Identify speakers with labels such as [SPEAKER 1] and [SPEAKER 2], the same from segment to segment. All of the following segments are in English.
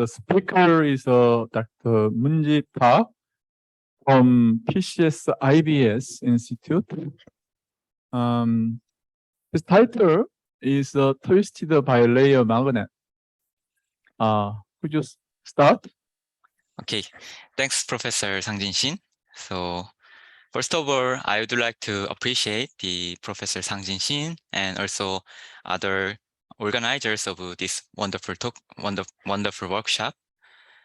[SPEAKER 1] The speaker is Dr. Munjit Park from PCS IBS Institute. His title is Twisted Bilayer Magnet. Could you start?
[SPEAKER 2] Okay, thanks, Professor Sang-Jin Shin. So, first of all, I would like to appreciate the Professor Sang-Jin Shin and also other organizers of this wonderful talk, wonderful workshop.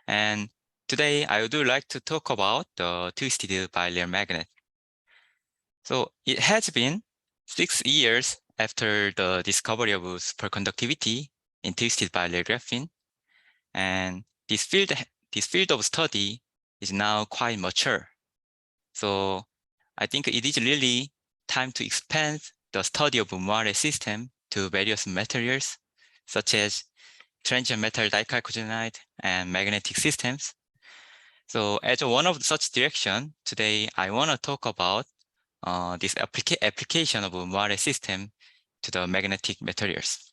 [SPEAKER 2] And today, I would like to talk about the twisted bilayer magnet. So, it has been 6 years after the discovery of superconductivity in twisted bilayer graphene, and this field of study is now quite mature. So I think it is really time to expand the study of Moire system to various materials, such as transient metal dichalcogenide and magnetic systems. So as one of such direction, today I want to talk about this application of Moire system to the magnetic materials.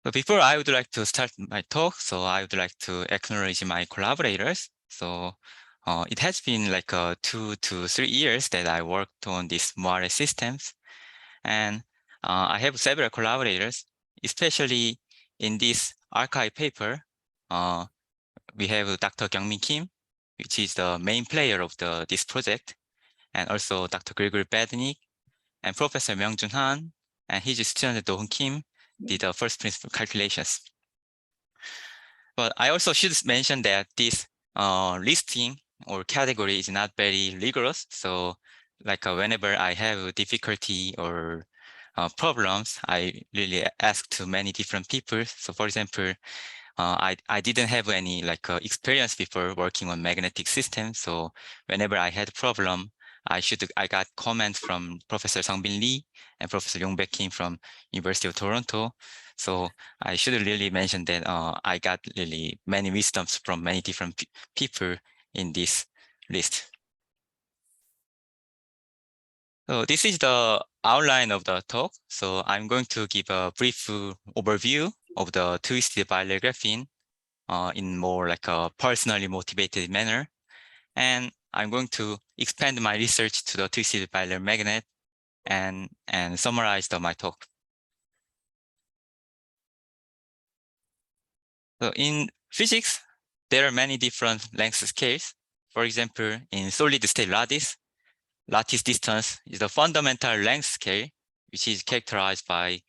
[SPEAKER 2] So before I would like to start my talk, so I would like to acknowledge my collaborators. So it has been like 2 to 3 years that I worked on these Moire systems. And I have several collaborators, especially in this archive paper. We have Dr. Kyungmin Kim, which is the main player of this project, and also Dr. Gregory Badnik and Professor Myung-Jun Han and his student Do-Hoon Kim did the first principle calculations. But I also should mention that this listing or category is not very rigorous. So like whenever I have difficulty or problems, I really ask to many different people. So for example, I didn't have any experience before working on magnetic systems. So whenever I had a problem, I got comments from Professor Sang-Bin Lee and Professor Yong-Baek Kim from University of Toronto. So I should really mention that I got really many wisdoms from many different people in this list. So this is the outline of the talk. So I'm going to give a brief overview of the twisted bilayer graphene in more like a personally motivated manner. And I'm going to expand my research to the twisted bilayer magnet and summarize my talk. So in physics, there are many different length scales. For example, in solid state lattice distance is the fundamental length scale, which is characterized by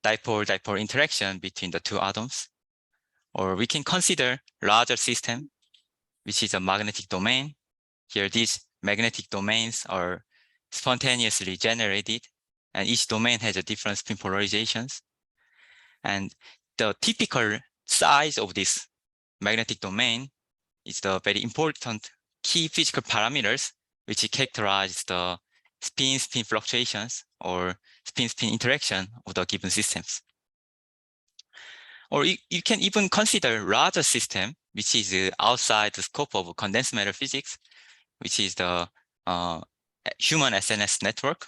[SPEAKER 2] dipole-dipole interaction between the two atoms. Or we can consider larger system, which is a magnetic domain. Here, these magnetic domains are spontaneously generated, and each domain has a different spin polarizations. And the typical size of this magnetic domain is the very important key physical parameters, which characterize the spin-spin fluctuations or spin-spin interaction of the given systems. Or you can even consider larger system, which is outside the scope of condensed matter physics, which is the human SNS network.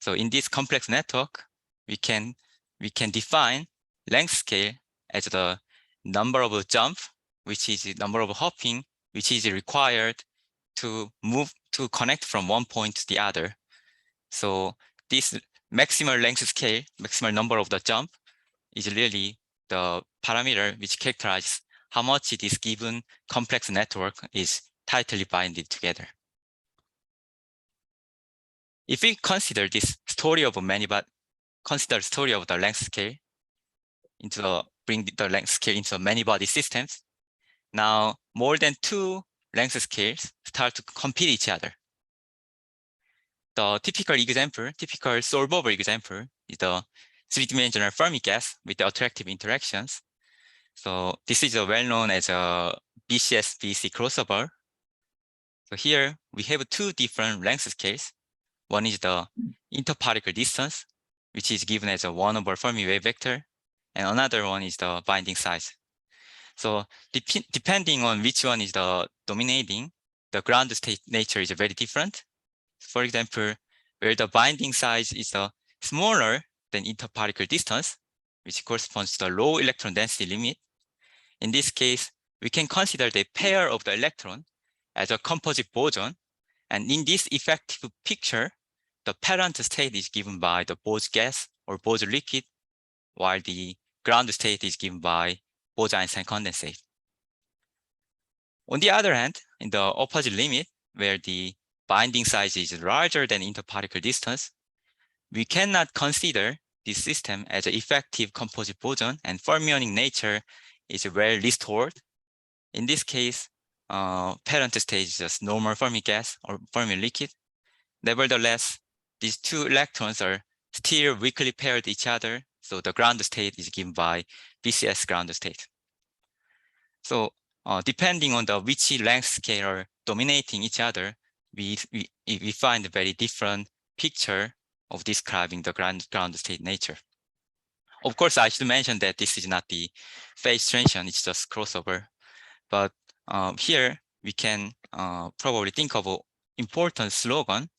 [SPEAKER 2] So in this complex network, we can define length scale as the number of jump, which is the number of hopping, which is required to move to connect from one point to the other. So this maximal length scale, maximal number of the jump, is really the parameter which characterizes how much this given complex network is tightly binded together. If we consider this story of consider story of the length scale bring the length scale into many body systems, now more than 2 length scales start to compete each other. The typical solvable example is the 3-dimensional Fermi gas with the attractive interactions. So this is well-known as a BCS-BC crossover. So here we have 2 different length scales. One is the interparticle distance, which is given as a 1 over Fermi wave vector, and another one is the binding size. So depending on which one is the dominating, the ground state nature is very different. For example, where the binding size is smaller than interparticle distance, which corresponds to the low electron density limit. In this case, we can consider the pair of the electron as a composite boson. And in this effective picture, the parent state is given by the Bose gas or Bose liquid, while the ground state is given by Bose-Einstein condensate. On the other hand, in the opposite limit, where the binding size is larger than interparticle distance, we cannot consider this system as an effective composite boson, and fermionic nature is well restored. In this case, parent state is just normal Fermi gas or Fermi liquid. Nevertheless, these two electrons are still weakly paired each other, so the ground state is given by BCS ground state. So depending on the which length scale are dominating each other, we find a very different picture of describing the ground state nature. Of course, I should mention that this is not the phase transition, it's just crossover. But here we can probably think of an important slogan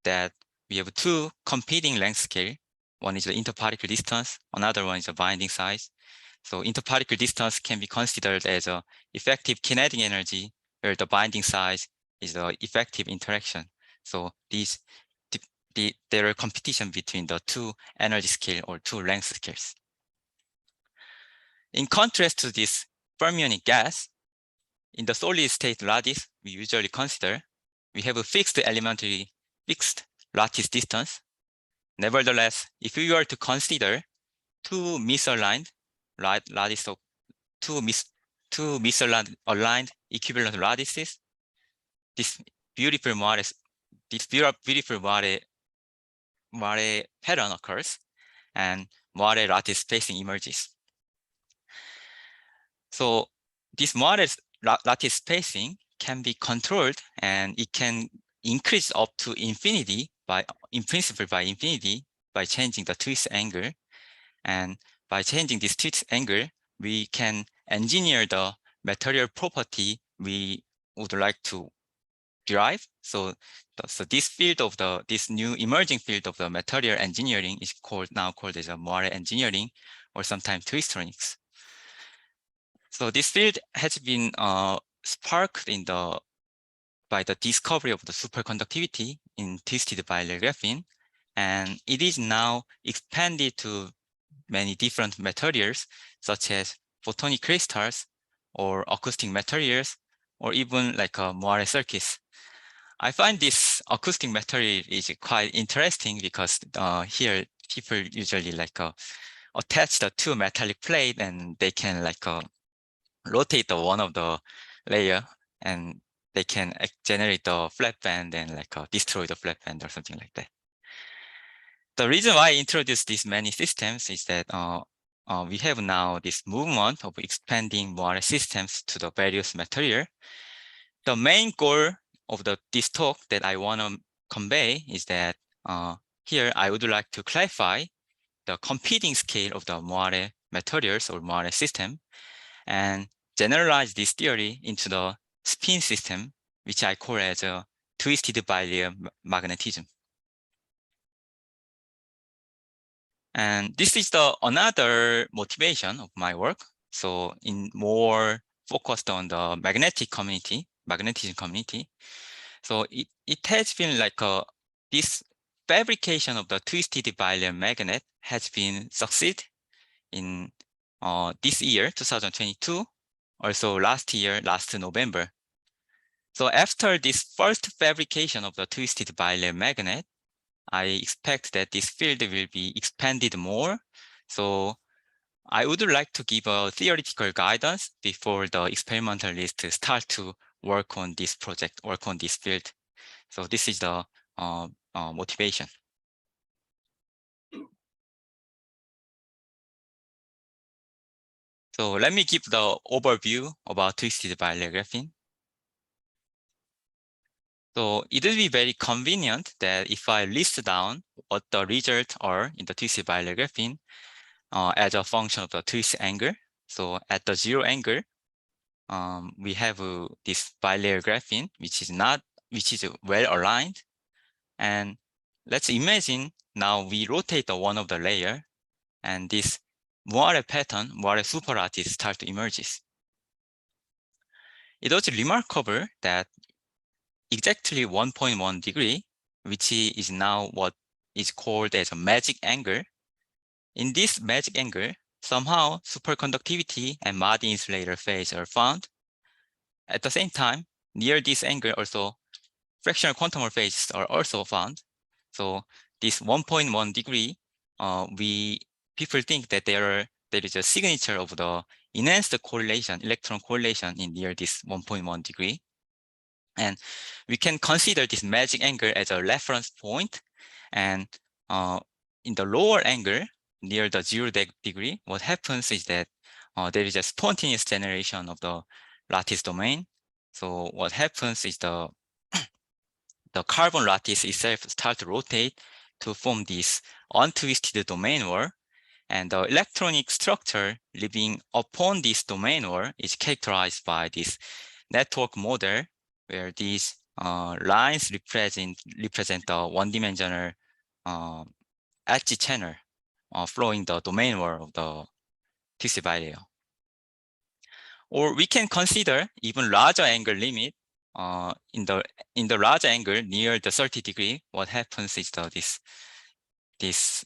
[SPEAKER 2] that we have two competing length scale. One is the interparticle distance, another one is the binding size. So interparticle distance can be considered as an effective kinetic energy, where the binding size is the effective interaction. So there are competition between the two energy scale or two length scales. In contrast to this fermionic gas, in the solid state lattice, we usually consider we have a fixed lattice distance. Nevertheless, if we were to consider two misaligned lattice of two misaligned equivalent lattices, this beautiful Moire pattern occurs, and Moire lattice spacing emerges. So this Moire lattice spacing can be controlled, and it can increase up to infinity in principle by infinity by changing the twist angle. And by changing this twist angle, we can engineer the material property we would like to derive. So this new emerging field of the material engineering is now called as a Moire engineering, or sometimes twistronics. So this field has been sparked by the discovery of the superconductivity in twisted Bile graphene, and it is now expanded to many different materials, such as photonic crystals or acoustic materials, or even like Moire circuits. I find this acoustic material is quite interesting because here people usually attach the two metallic plate, and they can rotate one of the layer, and they can generate the flat band and destroy the flat band or something like that. The reason why I introduced these many systems is that we have now this movement of expanding Moire systems to the various material. The main goal of this talk that I want to convey is that here I would like to clarify the competing scale of the Moire materials or Moire system, and generalize this theory into the spin system, which I call as a twisted bilayer magnetism. And this is another motivation of my work. So more focused on the magnetism community. So it has been this fabrication of the twisted bilayer magnet has been succeed in this year, 2022, also last November. So after this first fabrication of the twisted bilayer magnet, I expect that this field will be expanded more. So I would like to give a theoretical guidance before the experimentalists start to work on this project, work on this field. So this is the motivation. So let me give the overview about twisted bilayer graphene. So it will be very convenient that if I list down what the results are in the twisted bilayer graphene as a function of the twist angle. So at the zero angle, we have this bilayer graphene, which is well aligned. And let's imagine now we rotate one of the layer, and this Moire pattern, Moire superlattice start to emerge. It was remarkable that exactly 1.1 degree, which is now what is called as a magic angle. In this magic angle, somehow superconductivity and Madi insulator phase are found. At the same time, near this angle also, fractional quantum phases are also found. So this 1.1 degree, people think that there is a signature of the enhanced correlation, electron correlation in near this 1.1 degree. And we can consider this magic angle as a reference point. And in the lower angle, near the 0 degree, what happens is that there is a spontaneous generation of the lattice domain. So what happens is the carbon lattice itself starts to rotate to form this untwisted domain wall. And the electronic structure living upon this domain wall is characterized by this network model, where these lines represent the one-dimensional edge channel flowing the domain wall of the twisted bilayer. Or we can consider even larger angle limit. In the large angle near the 30 degree, what happens is this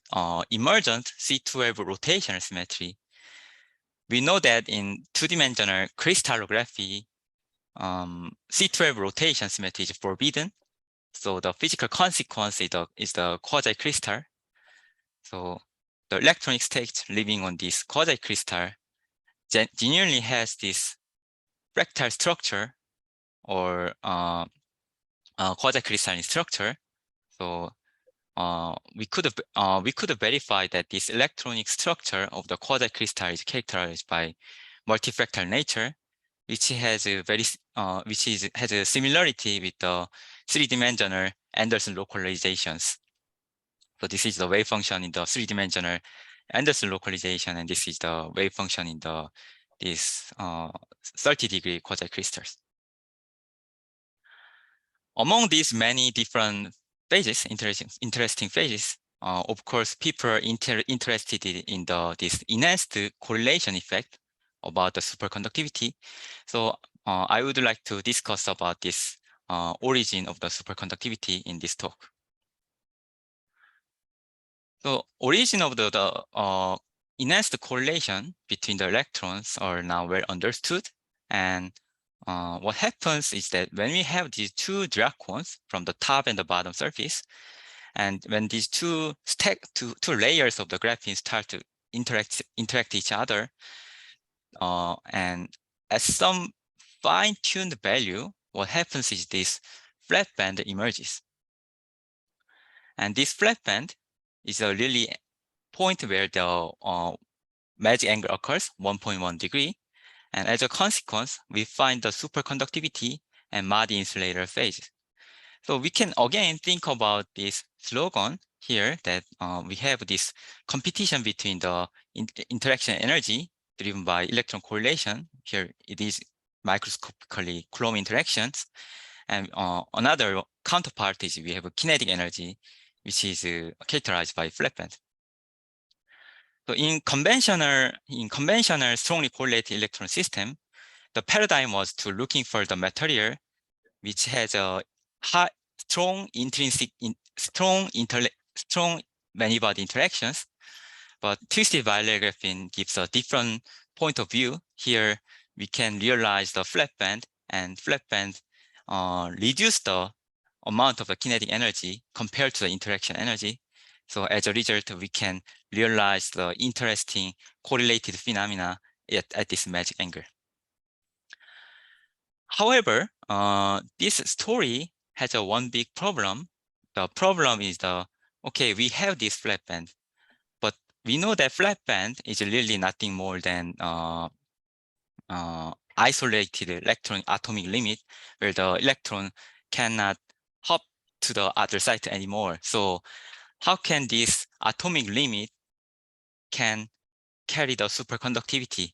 [SPEAKER 2] emergent C12 rotational symmetry. We know that in two-dimensional crystallography, C12 rotation symmetry is forbidden. So the physical consequence is the quasi-crystal. So the electronic state living on this quasi-crystal genuinely has this fractal structure or quasi-crystalline structure. So we could verify that this electronic structure of the quasi-crystal is characterized by multifractal nature, which has a similarity with the three-dimensional Anderson localizations. So this is the wave function in the three-dimensional Anderson localization, and this is the wave function in this 30-degree quasi-crystals. Among these many different phases, interesting phases, of course, people are interested in this enhanced correlation effect about the superconductivity. So I would like to discuss about this origin of the superconductivity in this talk. So origin of the enhanced correlation between the electrons are now well understood. And what happens is that when we have these two Dirac from the top and the bottom surface, and when these two layers of the graphene start to interact each other, and at some fine-tuned value, what happens is this flat band emerges. And this flat band is a really point where the magic angle occurs, 1.1 degree. And as a consequence, we find the superconductivity and Madi insulator phase. So we can again think about this slogan here that we have this competition between the interaction energy driven by electron correlation. Here it is microscopically Coulomb interactions. And another counterpart is we have a kinetic energy, which is characterized by flat band. So in conventional strongly correlated electron system, the paradigm was to looking for the material which has a strong many-body interactions. But twisted bilayer graphene gives a different point of view. Here we can realize the flat band, and flat band reduce the amount of the kinetic energy compared to the interaction energy. So as a result, we can realize the interesting correlated phenomena at this magic angle. However, this story has one big problem. The problem is okay, we have this flat band, but we know that flat band is really nothing more than isolated electron atomic limit, where the electron cannot hop to the other side anymore. So how can this atomic limit can carry the superconductivity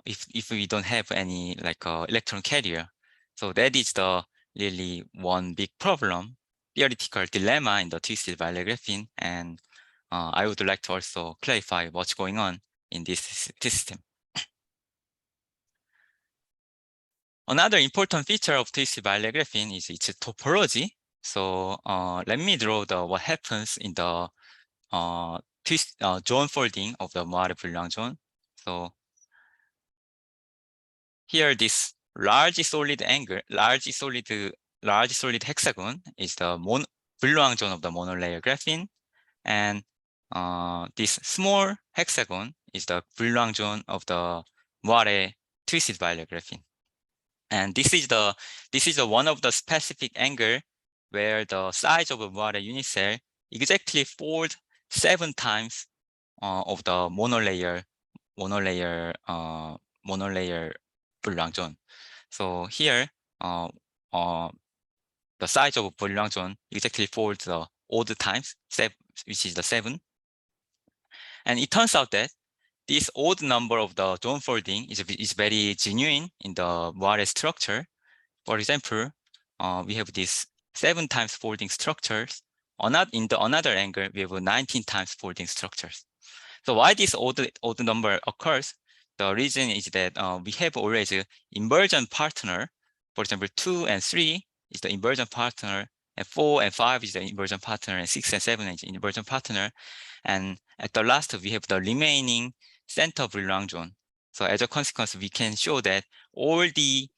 [SPEAKER 2] if we don't have any electron carrier? So that is the really one big problem, theoretical dilemma in the twisted bilayer graphene. And I would like to also clarify what's going on in this system. Another important feature of twisted bilayer graphene is its topology. So let me draw what happens in the zone folding of the Moire zone. So here, this large solid hexagon is the Brillouin zone of the monolayer graphene, and this small hexagon is the Brillouin zone of the Moire twisted bilayer graphene. And this is the one of the specific angle where the size of a Moire unit cell exactly folds 7 times of the monolayer Brillouin zone. So here, the size of Brillouin zone exactly folds the odd times, which is the 7. And it turns out that this odd number of the zone folding is very genuine in the Moire structure. For example, we have this 7 times folding structures. In the another angle, we have 19 times folding structures. So why this odd number occurs? The reason is that we have always an Emergent partner. For example, 2 and 3 is the Emergent partner, and 4 and 5 is the Emergent partner, and 6 and 7 is the Emergent partner. And at the last, we have the remaining center Brillouin zone. So as a consequence, we can show that all the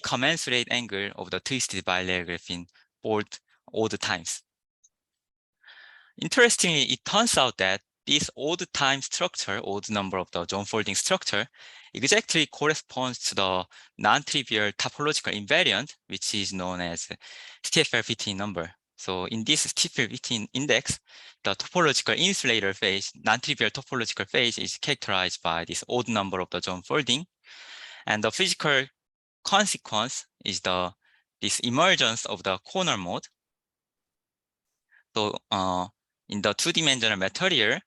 [SPEAKER 2] commensurate angle of the twisted bilayer graphene fold odd times. Interestingly, it turns out that this odd number of the zone folding structure exactly corresponds to the non-trivial topological invariant, which is known as TFL15 number. So in this TFL15 index, the topological insulator phase, non-trivial topological phase, is characterized by this odd number of the zone folding. And the physical consequence is this emergence of the corner mode. So in the 2-dimensional material,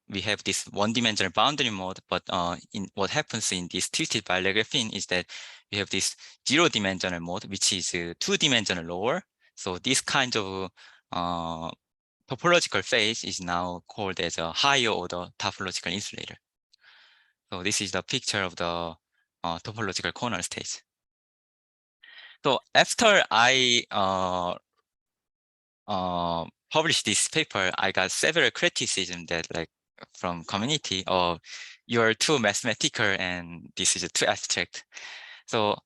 [SPEAKER 2] we have this 1-dimensional boundary mode, but in what happens in this twisted bilayer graphene is that we have this 0-dimensional mode, which is 2-dimensional lower. So this kind of topological phase is now called as a higher order topological insulator. So this is the picture of the topological corner state. So after I published this paper, I got several criticism that from community, you're too mathematical and this is too abstract. So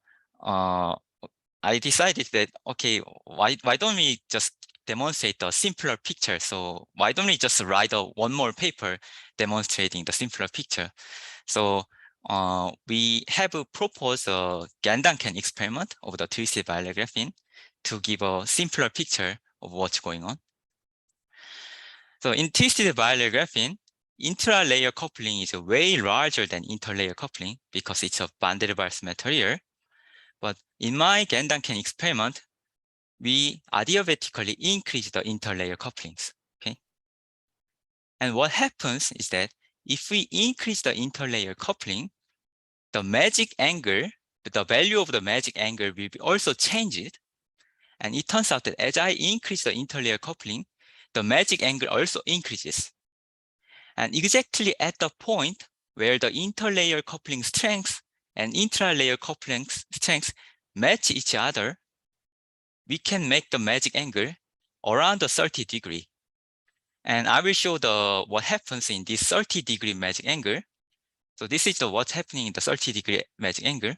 [SPEAKER 2] I decided that, okay, why don't we just demonstrate a simpler picture? So why don't we just write one more paper demonstrating the simpler picture? So we have proposed a Gandan-Ken experiment of the twisted bilayer graphene to give a simpler picture of what's going on. So in twisted bilayer graphene, intra-layer coupling is way larger than interlayer coupling because it's a van der Waals material. But in my Gandan-Ken experiment, we adiabatically increase the interlayer couplings. Okay. And what happens is that if we increase the interlayer coupling, the magic angle, the value of the magic angle will be also changed. And it turns out that as I increase the interlayer coupling, the magic angle also increases. And exactly at the point where the interlayer coupling strength and intralayer coupling strength match each other, we can make the magic angle around the 30 degree. And I will show what happens in this 30 degree magic angle. So this is what's happening in the 30 degree magic angle.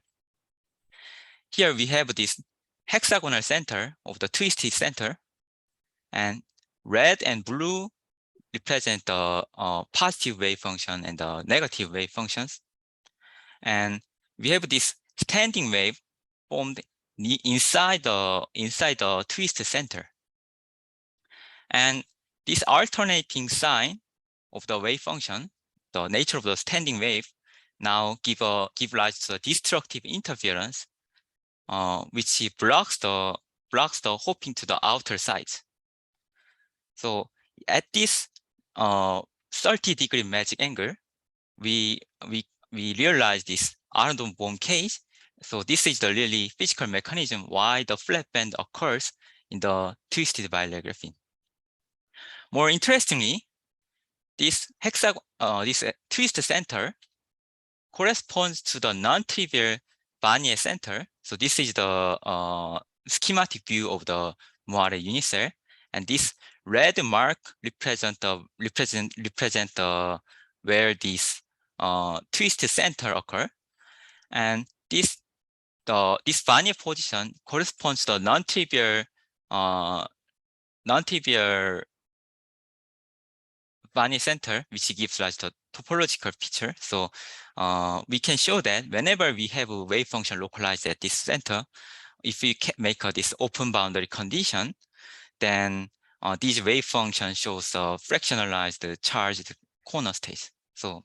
[SPEAKER 2] Here we have this hexagonal center of the twisted center, and red and blue represent the positive wave function and the negative wave functions. And we have this standing wave formed inside the twist center. And this alternating sign of the wave function, the nature of the standing wave, now give rise to a destructive interference, which blocks the hopping to the outer sides. So at this 30 degree magic angle, we realize this Aronson-Bohm case. So this is the really physical mechanism why the flat band occurs in the twisted bilayer graphene. More interestingly, this twist center corresponds to the non-trivial Barnier center. So this is the schematic view of the Moire unit cell, and this red mark represent the where this twist center occur, and this Barnier position corresponds to the non-trivial Barnier center, which gives rise to topological picture. So we can show that whenever we have a wave function localized at this center, if we make this open boundary condition, then this wave function shows a fractionalized charged corner state. So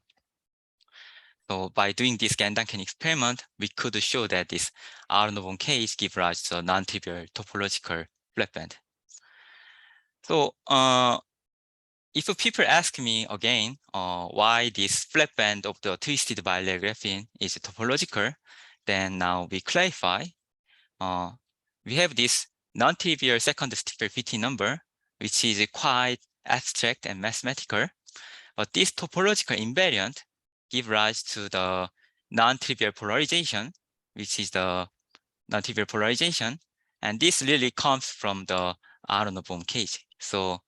[SPEAKER 2] by doing this Gendanken experiment, we could show that this R-norm case gives rise to a non-trivial topological flatband. So if people ask me again why this flatband of the twisted bilayer graphene is topological, then now we clarify. We have this non-trivial second steeper Pt number, which is quite abstract and mathematical, but this topological invariant gives rise to the non-trivial polarization, which is the non-trivial polarization, and this really comes from the R-norm case. So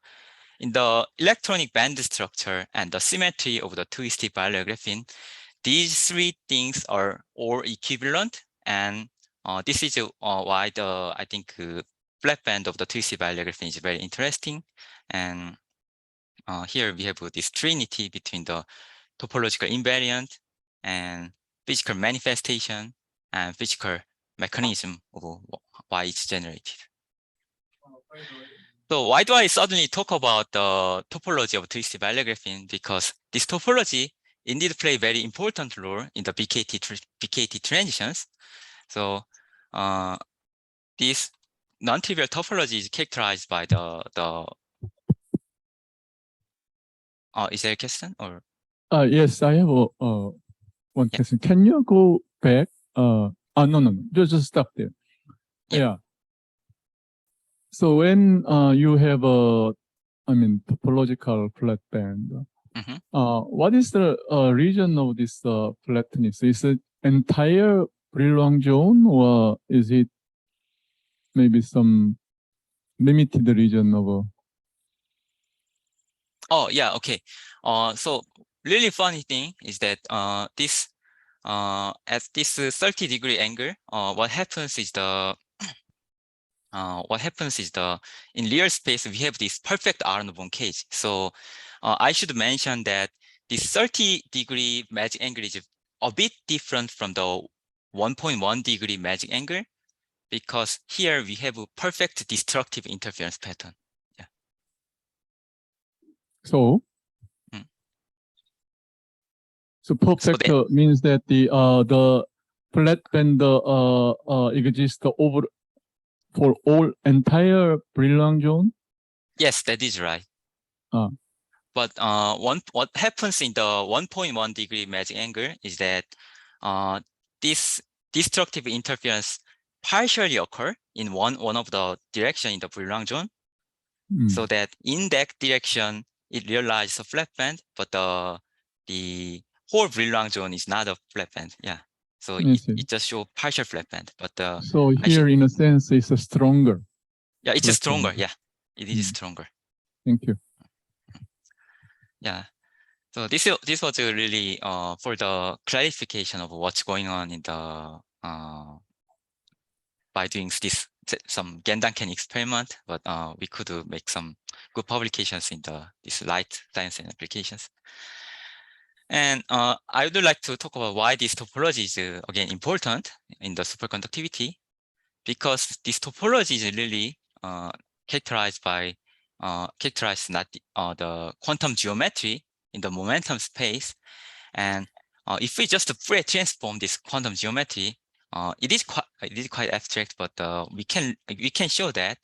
[SPEAKER 2] in the electronic band structure and the symmetry of the twisted bilayer graphene, these three things are all equivalent, and this is why I think flat band of the twisted bilayer graphene is very interesting. And here we have this trinity between the topological invariant and physical manifestation and physical mechanism of why it's generated. So why do I suddenly talk about the topology of twisted bilayer graphene? Because this topology indeed play a very important role in the BKT transitions. So this non-trivial topology is characterized by the is there a question or?
[SPEAKER 1] Yes, I have one question. Can you go back? No, just stop there. Yeah. So when you have a, topological flat band, what is the region of this flatness? Is it entire Brillouin zone, or is it maybe some limited region of?
[SPEAKER 2] Oh yeah, okay. So really funny thing is that this at this 30-degree angle, what happens is in real space we have this perfect R-norm case. So I should mention that this 30-degree magic angle is a bit different from the 1.1-degree magic angle, because here we have a perfect destructive interference pattern. Yeah.
[SPEAKER 1] So perfect means that the flat band exists over for all entire Brillouin zone?
[SPEAKER 2] Yes, that is right. But what happens in the 1.1-degree magic angle is that this destructive interference partially occur in one of the direction in the Brillouin zone, so that in that direction it realizes a flat band, but the whole Brillouin zone is not a flat band. Yeah. So it just shows partial flat band, but
[SPEAKER 1] so here in a sense it's a stronger.
[SPEAKER 2] Yeah, it's stronger. Yeah, it is stronger.
[SPEAKER 1] Thank you.
[SPEAKER 2] Yeah. So this was really for the clarification of what's going on in the by doing some Gendanken experiment, but we could make some good publications in this light science and applications. And I would like to talk about why this topology is again important in the superconductivity, because this topology is really characterized not the quantum geometry in the momentum space. And if we just Fourier transform this quantum geometry, it is quite abstract, but we can show that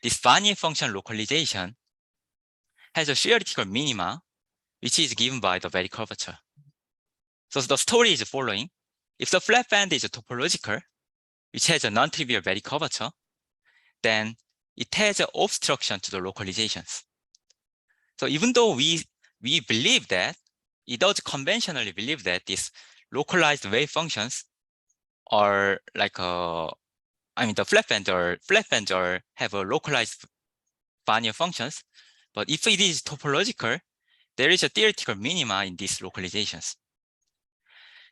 [SPEAKER 2] this Barnier function localization has a theoretical minima, which is given by the Bile curvature. So the story is the following: if the flat band is topological, which has a non-trivial Bile curvature, then it has an obstruction to the localizations. So even though we believe that it does conventionally believe that these localized wave functions are like the flatbands are have a localized Barnier functions. But if it is topological, there is a theoretical minima in these localizations.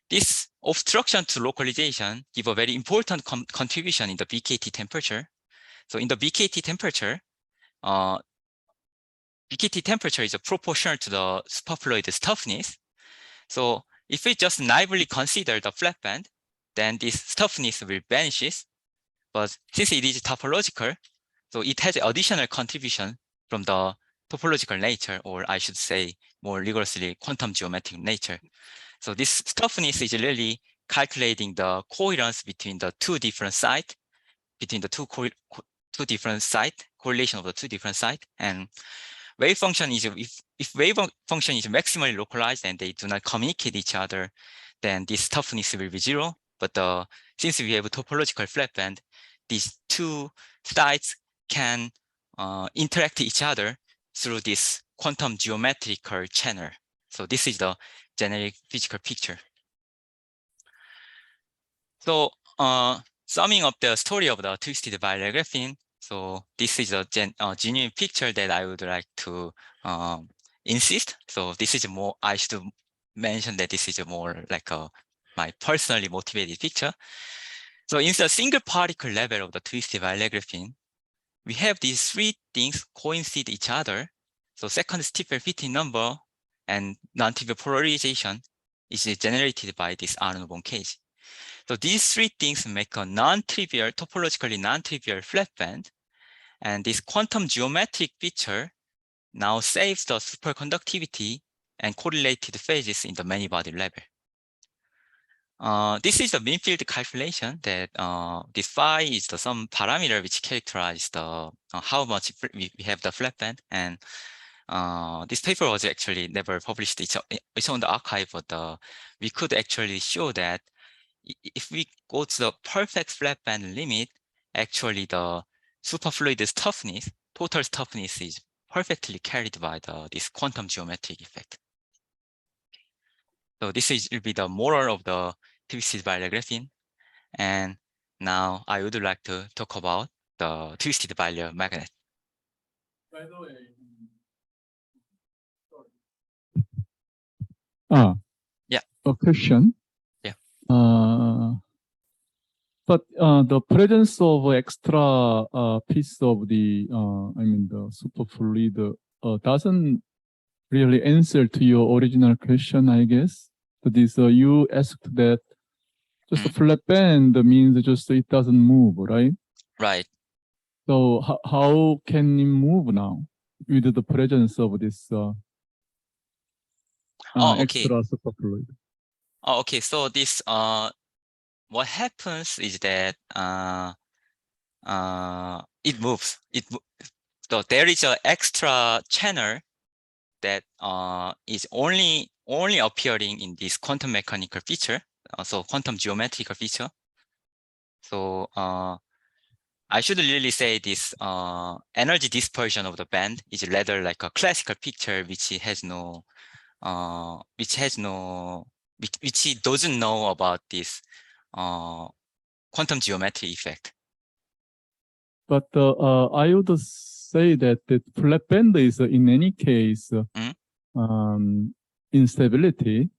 [SPEAKER 2] This obstruction to localization give a very important contribution in the BKT temperature. So in the BKT temperature is proportional to the superfluid's toughness. So if we just naively consider the flat band, then this toughness will vanish. But since it is topological, so it has additional contribution from the topological nature, or I should say more rigorously quantum geometric nature. So this toughness is really calculating the coherence between the two different sites, between the two different sites, correlation of the two different sites. And wave function is, if wave function is maximally localized and they do not communicate each other, then this toughness will be 0. But since we have a topological flat band, these two sites can interact each other through this quantum geometrical channel. So this is the generic physical picture. So summing up the story of the twisted bilayer graphene. So this is a genuine picture that I would like to insist. So this is more, I should mention that this is more like my personally motivated picture. So in the single particle level of the twisted bilayer graphene, we have these three things coincide each other. So second steeper fitting number and non-trivial polarization is generated by this Aharonov cage. So these three things make a non-trivial, topologically non-trivial flat band. And this quantum geometric feature now saves the superconductivity and correlated phases in the many-body level. This is the mean field calculation that this phi is the some parameter which characterizes the how much we have the flat band. And this paper was actually never published. It's on the archive, but we could actually show that if we go to the perfect flat band limit, actually the superfluid's toughness, total toughness is perfectly carried by this quantum geometric effect. So this will be the moral of the twisted bilayer graphene. And now I would like to talk about the twisted bilayer magnet.
[SPEAKER 1] By the way,
[SPEAKER 2] yeah,
[SPEAKER 1] a question.
[SPEAKER 2] Yeah.
[SPEAKER 1] But the presence of extra piece of the the superfluid doesn't really answer to your original question, I guess. That is, you asked that just a flat band means just it doesn't move, right?
[SPEAKER 2] Right.
[SPEAKER 1] So how can it move now with the presence of this
[SPEAKER 2] okay.
[SPEAKER 1] extra superfluid?
[SPEAKER 2] Oh, okay. So this what happens is that it moves. So there is an extra channel that is only appearing in this quantum mechanical feature, so quantum geometrical feature. So I should really say this energy dispersion of the band is rather like a classical picture which doesn't know about this quantum geometry effect.
[SPEAKER 1] But I would say that the flat band is in any case instability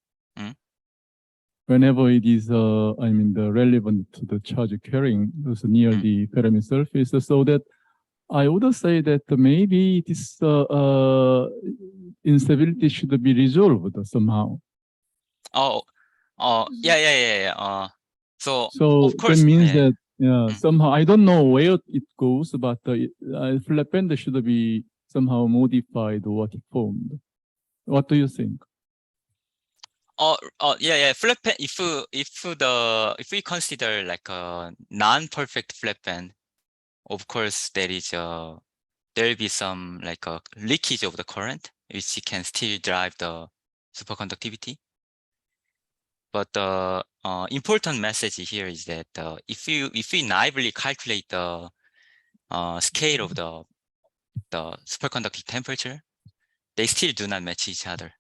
[SPEAKER 1] whenever it is the relevant to the charge carrying near the Fermi surface. So that I would say that maybe this instability should be resolved somehow.
[SPEAKER 2] Yeah. So of course,
[SPEAKER 1] that means that somehow I don't know where it goes, but flat band should be somehow modified or formed. What do you think?
[SPEAKER 2] Flat band. If we consider like a non-perfect flat band, of course there will be some like a leakage of the current, which can still drive the superconductivity. But the important message here is that if we naively calculate the scale of the superconducting temperature, they still do not match each other.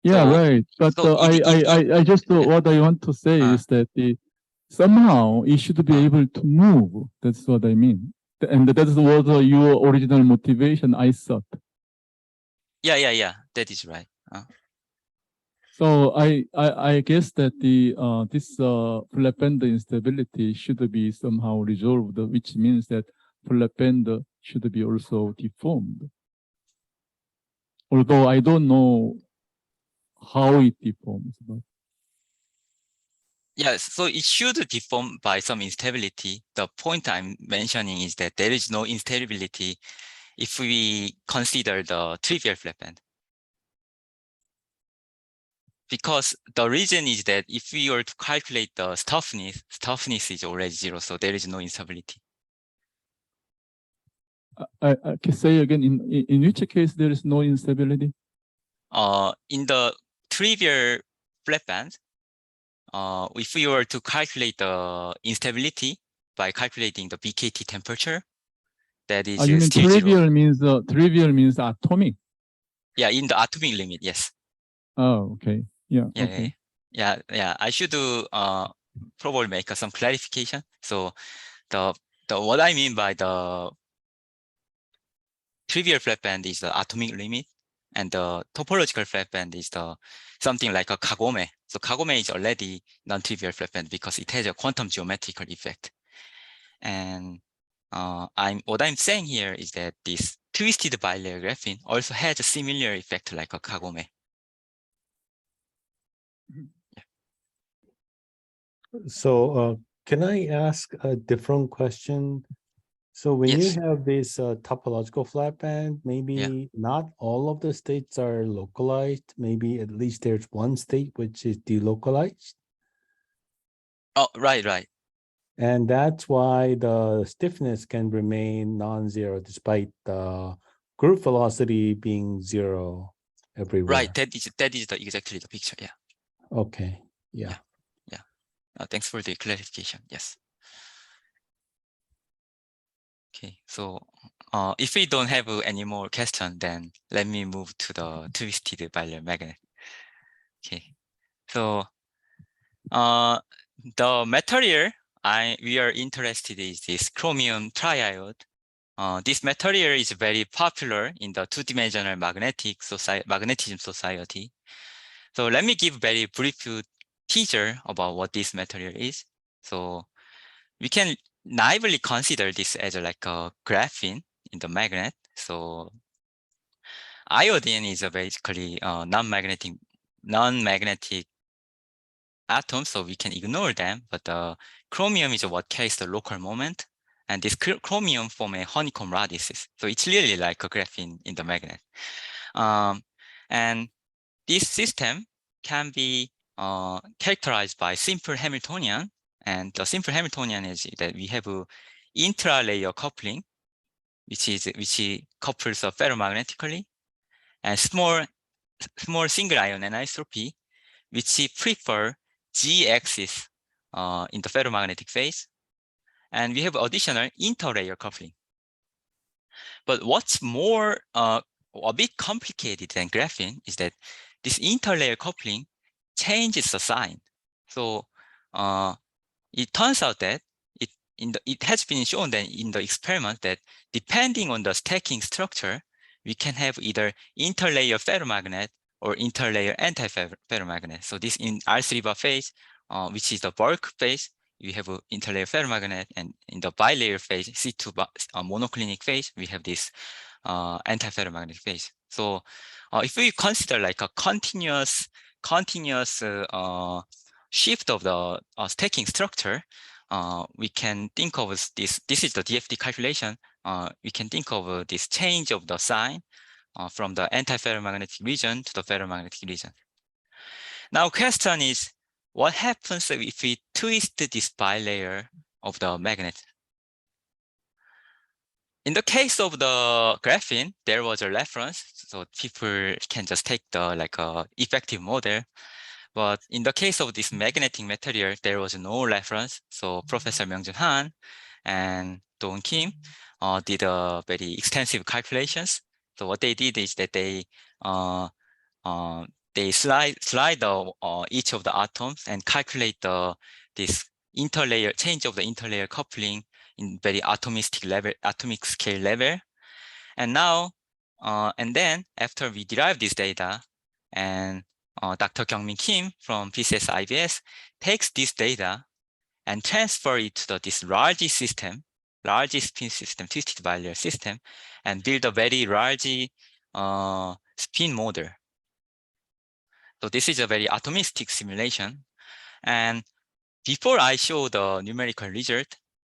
[SPEAKER 1] Yeah,
[SPEAKER 2] So,
[SPEAKER 1] right. But
[SPEAKER 2] so
[SPEAKER 1] I just
[SPEAKER 2] yeah.
[SPEAKER 1] what I want to say
[SPEAKER 2] Uh,
[SPEAKER 1] is that somehow it should be
[SPEAKER 2] uh.
[SPEAKER 1] able to move. That's what I mean. And that was your original motivation, I thought.
[SPEAKER 2] Yeah. That is right.
[SPEAKER 1] So I guess that this flat band instability should be somehow resolved, which means that flat band should be also deformed. Although I don't know how it deforms, but
[SPEAKER 2] Yeah, so it should deform by some instability. The point I'm mentioning is that there is no instability if we consider the trivial flat band. Because the reason is that if we were to calculate the toughness is already 0, so there is no instability.
[SPEAKER 1] I can say again, in which case there is no instability?
[SPEAKER 2] In the trivial flat band, if we were to calculate the instability by calculating the BKT temperature, that is
[SPEAKER 1] You mean
[SPEAKER 2] still 0.
[SPEAKER 1] trivial means atomic?
[SPEAKER 2] Yeah, in the atomic limit, yes.
[SPEAKER 1] Oh, okay. Yeah.
[SPEAKER 2] Yeah,
[SPEAKER 1] Okay.
[SPEAKER 2] yeah. I should probably make some clarification. So the what I mean by the trivial flat band is the atomic limit, and the topological flat band is the something like a Kagome. So Kagome is already non-trivial flat band because it has a quantum geometrical effect. And what I'm saying here is that this twisted bilayer graphene also has a similar effect like a Kagome.
[SPEAKER 3] So can I ask a different question? So when
[SPEAKER 2] Yes.
[SPEAKER 3] you have this topological flat band, maybe not all of the states are localized. Maybe at least there's one state which is delocalized.
[SPEAKER 2] Oh, right.
[SPEAKER 3] And that's why the stiffness can remain non-zero despite the group velocity being 0 everywhere.
[SPEAKER 2] Right, that is exactly the picture. Yeah.
[SPEAKER 3] Okay. Yeah.
[SPEAKER 2] Thanks for the clarification. Yes. Okay, so if we don't have any more question, then let me move to the twisted bilayer magnet. Okay, so the material we are interested in is this Chromium Triode. This material is very popular in the two-dimensional magnetism society. So let me give very brief teaser about what this material is. So we can naively consider this as like a graphene in the magnet. So iodine is basically non-magnetic atom, so we can ignore them. But the chromium is what carries the local moment, and this chromium form a honeycomb lattices. So it's really like a graphene in the magnet. And this system can be characterized by simple Hamiltonian, and the simple Hamiltonian is that we have a intra-layer coupling, which couples ferromagnetically, and small single ion anisotropy, which prefer G-axis in the ferromagnetic phase, and we have additional inter-layer coupling. But what's more a bit complicated than graphene is that this interlayer coupling changes the sign. So it turns out that it has been shown that in the experiment that depending on the stacking structure, we can have either interlayer ferromagnet or interlayer anti-ferromagnet. So this in R3 bar phase, which is the bulk phase, we have an interlayer ferromagnet, and in the bilayer phase, C2 monoclinic phase, we have this anti-ferromagnetic phase. So if we consider like a continuous shift of the stacking structure, we can think of this is the DFT calculation. We can think of this change of the sign from the anti-ferromagnetic region to the ferromagnetic region. Now question is, what happens if we twist this bilayer of the magnet? In the case of the graphene, there was a reference, so people can just take the effective model. But in the case of this magnetic material, there was no reference. So Professor Myung-Jun Han and Dong Kim did a very extensive calculations. So what they did is that they they slide each of the atoms and calculate this interlayer change of the interlayer coupling in very atomic scale level. And now, and then after we derive this data, and Dr. Kyungmin Kim from PCS IBS takes this data and transfer it to this large spin system, twisted bilayer system, and build a very large spin model. So this is a very atomistic simulation. And before I show the numerical result,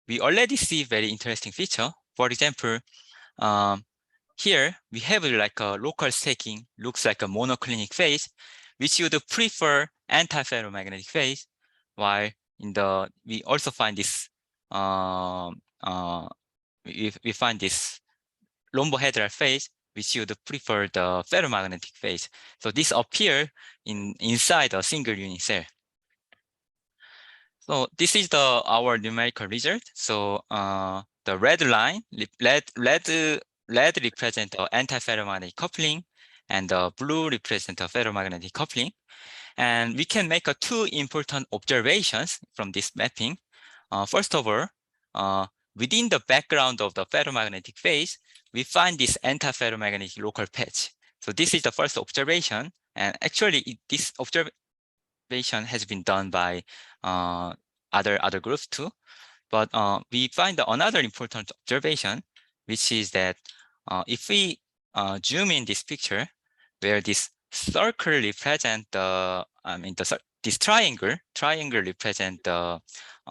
[SPEAKER 2] we already see very interesting feature. For example, here we have like a local stacking, looks like a monoclinic phase, which would prefer antiferromagnetic phase, while in the we also find this we find this rhombohedral phase, which would prefer the ferromagnetic phase. So this appears inside a single unit cell. So this is our numerical result. So the red line, red represent the antiferromagnetic coupling, and the blue represent the ferromagnetic coupling. And we can make two important observations from this mapping. First of all, within the background of the ferromagnetic phase, we find this antiferromagnetic local patch. So this is the first observation. And actually, this observation has been done by other groups too. But we find another important observation, which is that if we zoom in this picture, where this circle represent this triangle represent the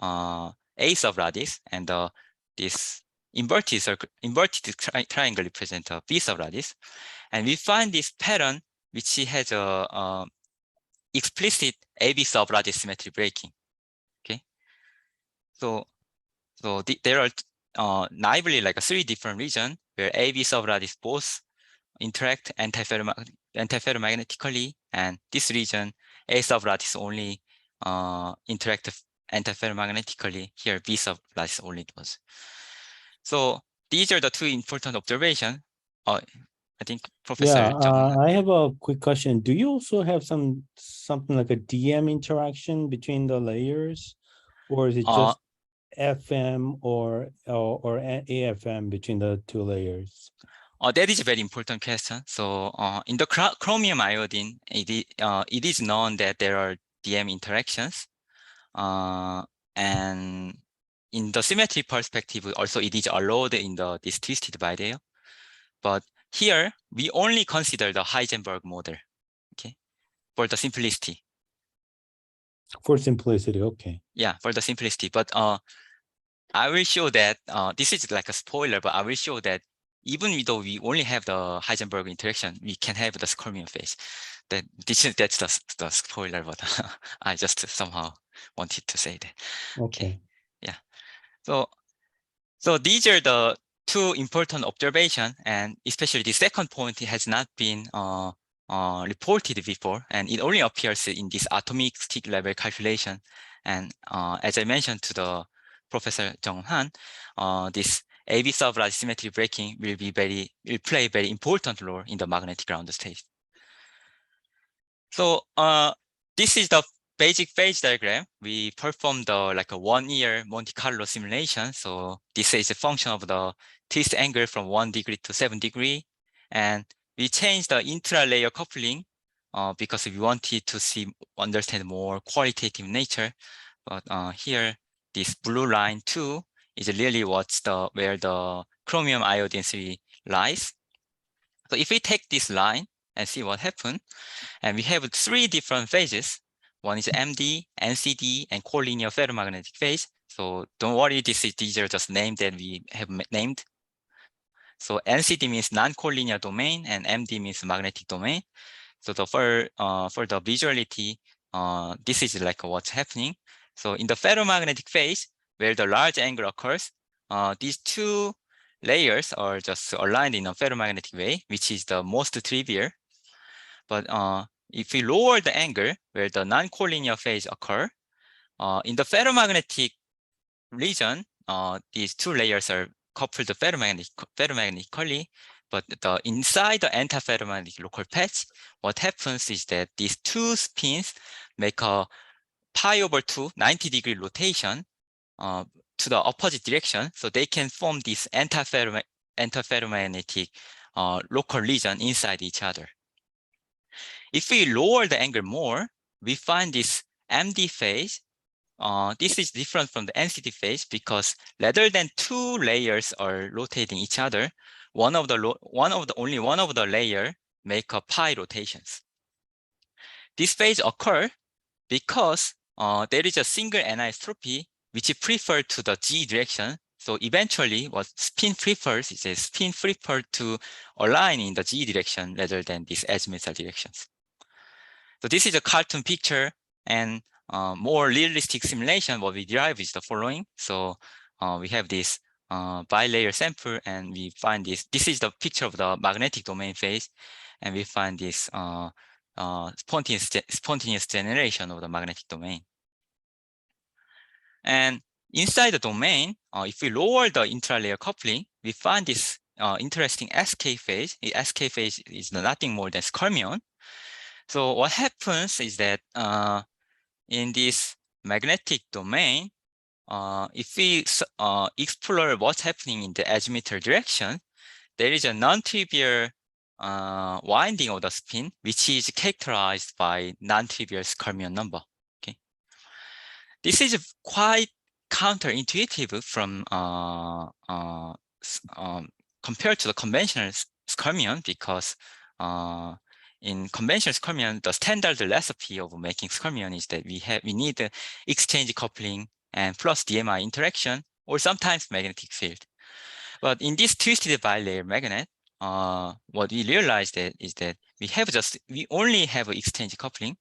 [SPEAKER 2] A sublattice, and this inverted triangle represent B sublattice, and we find this pattern which has a explicit AB sublattice symmetry breaking. Okay, so there are naively like three different regions where AB sublattice both interact antiferromagnetically, and this region A sublattice only interact antiferromagnetically. Here B sublattice only does. So these are the two important observations. I think Professor Jung.
[SPEAKER 3] I have a quick question. Do you also have something like a DM interaction between the layers, or is it just FM or AFM between the two layers?
[SPEAKER 2] That is a very important question. So in the chromium iodine, it is known that there are DM interactions. And in the symmetry perspective, also it is allowed in this twisted bilayer. But here, we only consider the Heisenberg model, okay, for the simplicity.
[SPEAKER 3] For simplicity, okay.
[SPEAKER 2] Yeah, for the simplicity. But I will show that, this is like a spoiler, but I will show that even though we only have the Heisenberg interaction, we can have the chromium phase. That's the spoiler, but I just somehow wanted to say that.
[SPEAKER 3] Okay.
[SPEAKER 2] Yeah. So these are the two important observations, and especially the second point has not been reported before, and it only appears in this atomic stick level calculation. And as I mentioned to the Professor Jung Han, this AB sublattice symmetry breaking will play a very important role in the magnetic ground state. So this is the basic phase diagram. We performed like a 1-year Monte Carlo simulation. So this is a function of the twist angle from 1 degree to 7 degrees. And we changed the intra-layer coupling because we wanted to understand more qualitative nature. But here, this blue line 2 is really where the chromium iodine 3 lies. So if we take this line and see what happened, and we have 3 different phases. One is MD, NCD, and collinear ferromagnetic phase. So don't worry, these are just names that we have named. So NCD means non-collinear domain, and MD means magnetic domain. So for the visuality, this is like what's happening. So in the ferromagnetic phase, where the large angle occurs, these 2 layers are just aligned in a ferromagnetic way, which is the most trivial. But if we lower the angle where the non-collinear phase occur, in the ferromagnetic region, these 2 layers are coupled ferromagnetically, But inside the antiferromagnetic local patch, what happens is that these two spins make a pi/2 90-degree rotation to the opposite direction, so they can form this antiferromagnetic local region inside each other. If we lower the angle more, we find this MD phase. This is different from the NCD phase because rather than two layers are rotating each other, only one of the layer make a pi rotations. This phase occur because there is a single anisotropy which prefer to the G direction. So eventually what spin prefers is a spin prefer to align in the G direction rather than these azimuthal directions. So this is a cartoon picture, and more realistic simulation, what we derive is the following. So we have this bilayer sample, and we find this. This is the picture of the magnetic domain phase, and we find this spontaneous generation of the magnetic domain. And inside the domain, if we lower the intralayer coupling, we find this interesting SK phase. The SK phase is nothing more than Chromium. So what happens is that in this magnetic domain, if we explore what's happening in the azimuthal direction, there is a non-trivial winding of the spin, which is characterized by non-trivial Chromium number. Okay, this is quite counterintuitive from compared to the conventional Chromium, because in conventional Chromium, the standard recipe of making Chromium is that we need exchange coupling and plus DMI interaction, or sometimes magnetic field. But in this twisted bilayer magnet, what we realized is that we only have exchange coupling,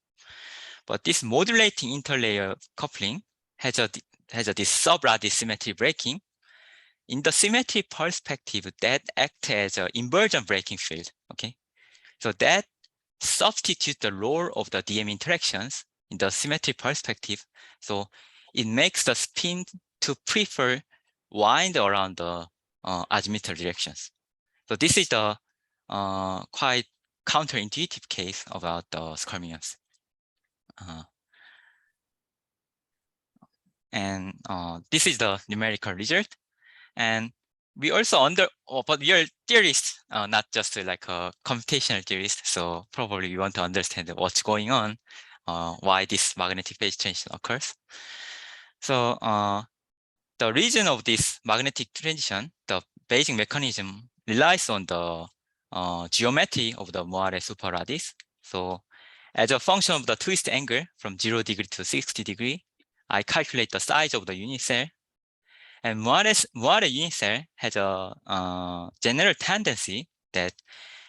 [SPEAKER 2] but this modulating interlayer coupling has this sub-lattice symmetry breaking. In the symmetry perspective, that acts as an inversion breaking field. Okay, so that substitute the role of the DM interactions in the symmetry perspective. So it makes the spin to prefer wind around the azimuthal directions. So this is the quite counterintuitive case about the Chromiums. And this is the numerical result. And we also but we are theorists, not just like a computational theorist. So probably we want to understand what's going on, why this magnetic phase transition occurs. So the reason of this magnetic transition, the basic mechanism relies on the geometry of the Moire superlattice. So as a function of the twist angle from 0 degree to 60 degree, I calculate the size of the unit cell. And Moire unit cell has a general tendency that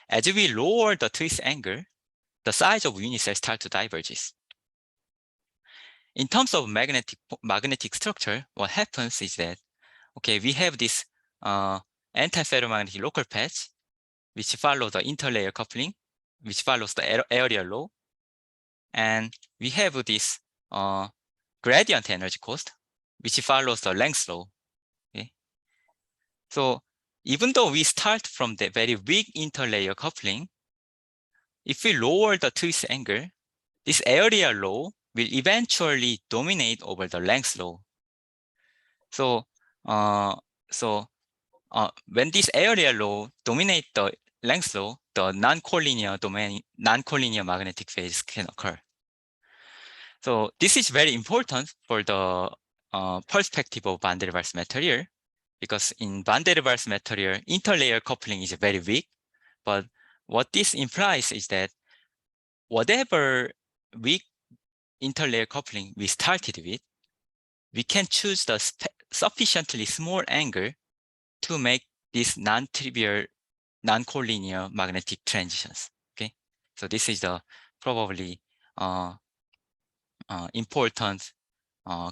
[SPEAKER 2] as we lower the twist angle, the size of unit cell starts to diverge. In terms of magnetic structure, what happens is that, okay, we have this antiferromagnetic local patch, which follows the interlayer coupling, which follows the area law. And we have this gradient energy cost, which follows the length law. Okay? So even though we start from the very weak interlayer coupling, if we lower the twist angle, this area law will eventually dominate over the length law. So when this area law dominates the length law, the non-collinear magnetic phase can occur. So this is very important for the perspective of van der Waals material, because in van der Waals material, interlayer coupling is very weak. But what this implies is that whatever weak interlayer coupling we started with, we can choose the sufficiently small angle to make these non-trivial, non-collinear magnetic transitions. Okay, so this is the probably important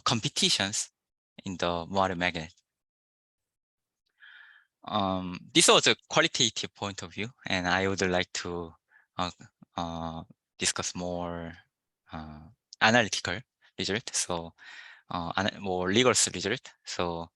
[SPEAKER 2] competitions in the Moire magnet. This was a qualitative point of view, and I would like to discuss more analytical result, more rigorous result. So